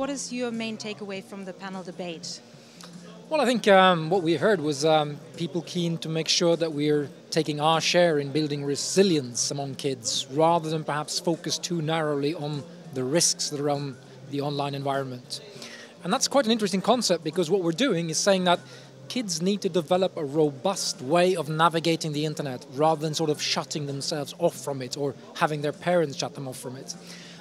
what is your main takeaway from the panel debate? Well, I think what we heard was people keen to make sure that we're taking our share in building resilience among kids, rather than perhaps focus too narrowly on the risks that are around the online environment. And that's quite an interesting concept, because what we're doing is saying that kids need to develop a robust way of navigating the internet, rather than sort of shutting themselves off from it or having their parents shut them off from it.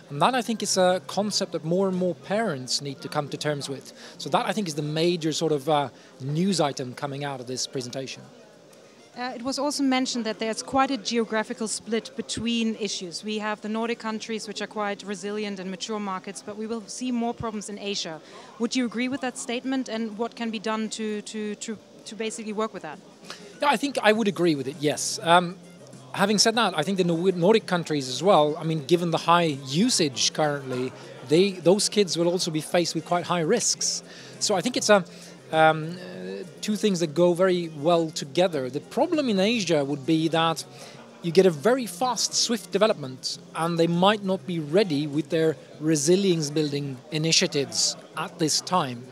And that, I think, is a concept that more and more parents need to come to terms with. So that, I think, is the major sort of news item coming out of this presentation. It was also mentioned that there's quite a geographical split between issues. We have the Nordic countries, which are quite resilient and mature markets, but we will see more problems in Asia. Would you agree with that statement, and what can be done to basically work with that? Yeah, I think I would agree with it, yes. Having said that, I think the Nordic countries as well, I mean, given the high usage currently, those kids will also be faced with quite high risks. So I think it's two things that go very well together. The problem in Asia would be that you get a very fast, swift development, and they might not be ready with their resilience building initiatives at this time.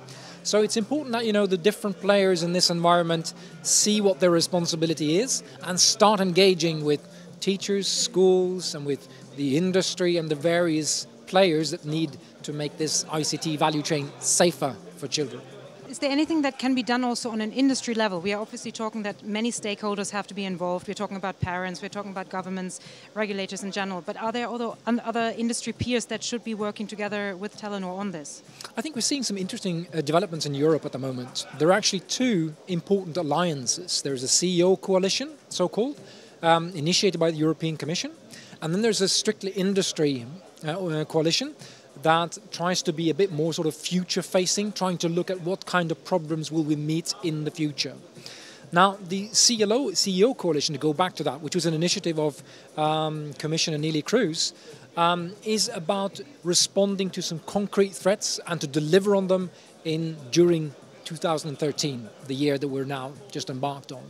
So it's important that, you know, the different players in this environment see what their responsibility is and start engaging with teachers, schools, and with the industry and the various players that need to make this ICT value chain safer for children. Is there anything that can be done also on an industry level? We are obviously talking that many stakeholders have to be involved. We're talking about parents, we're talking about governments, regulators in general. But are there other industry peers that should be working together with Telenor on this? I think we're seeing some interesting developments in Europe at the moment. There are actually two important alliances. There's a CEO coalition, so-called, initiated by the European Commission. And then there's a strictly industry coalition that tries to be a bit more sort of future-facing, trying to look at what kind of problems will we meet in the future. Now, the CEO coalition, to go back to that, which was an initiative of Commissioner Neelie Kroes, is about responding to some concrete threats and to deliver on them during 2013, the year that we're now just embarked on.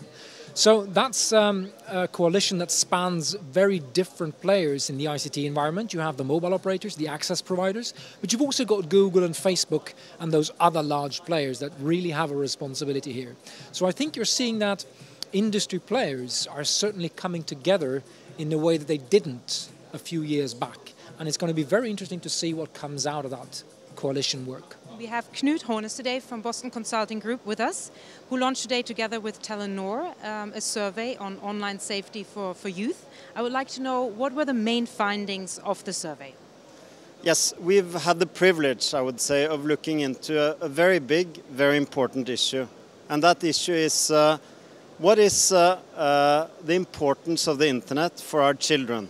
So that's a coalition that spans very different players in the ICT environment. You have the mobile operators, the access providers, but you've also got Google and Facebook and those other large players that really have a responsibility here. So I think you're seeing that industry players are certainly coming together in a way that they didn't a few years back. And it's going to be very interesting to see what comes out of that coalition work. We have Knut Hornes today from Boston Consulting Group with us, who launched today together with Telenor a survey on online safety for youth. I would like to know, what were the main findings of the survey? Yes, we've had the privilege, I would say, of looking into a very big, very important issue. And that issue is what is the importance of the internet for our children,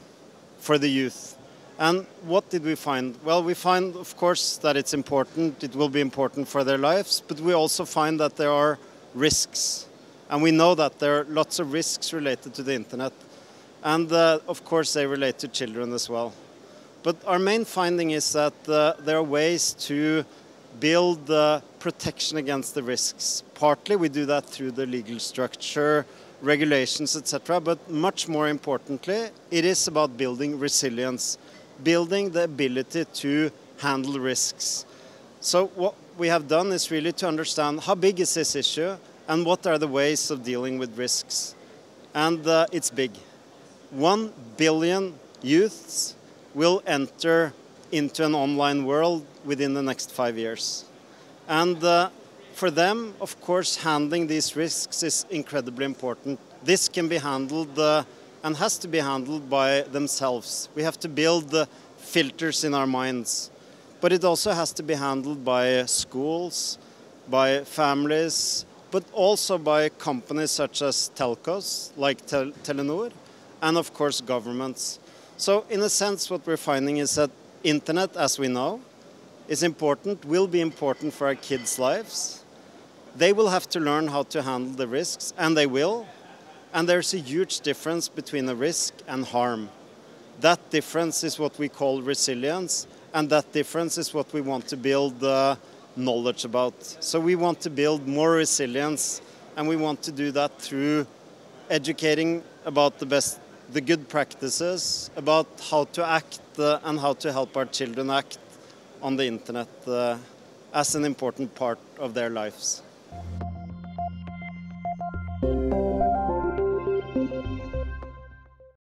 for the youth? And what did we find? Well, we find, of course, that it's important, it will be important for their lives, but we also find that there are risks. And we know that there are lots of risks related to the internet. And, of course, they relate to children as well. But our main finding is that there are ways to build protection against the risks. Partly we do that through the legal structure, regulations, etc. But much more importantly, it is about building resilience, building the ability to handle risks. So what we have done is really to understand how big is this issue and what are the ways of dealing with risks. And it's big. 1 billion youths will enter into an online world within the next 5 years. And for them, of course, handling these risks is incredibly important. This can be handled and has to be handled by themselves. We have to build the filters in our minds. But it also has to be handled by schools, by families, but also by companies such as telcos, like Telenor, and of course governments. So in a sense, what we're finding is that internet, as we know, is important, will be important for our kids' lives. They will have to learn how to handle the risks, and they will. And there's a huge difference between a risk and harm. That difference is what we call resilience, and that difference is what we want to build knowledge about. So we want to build more resilience, and we want to do that through educating about the good practices, about how to act and how to help our children act on the internet as an important part of their lives.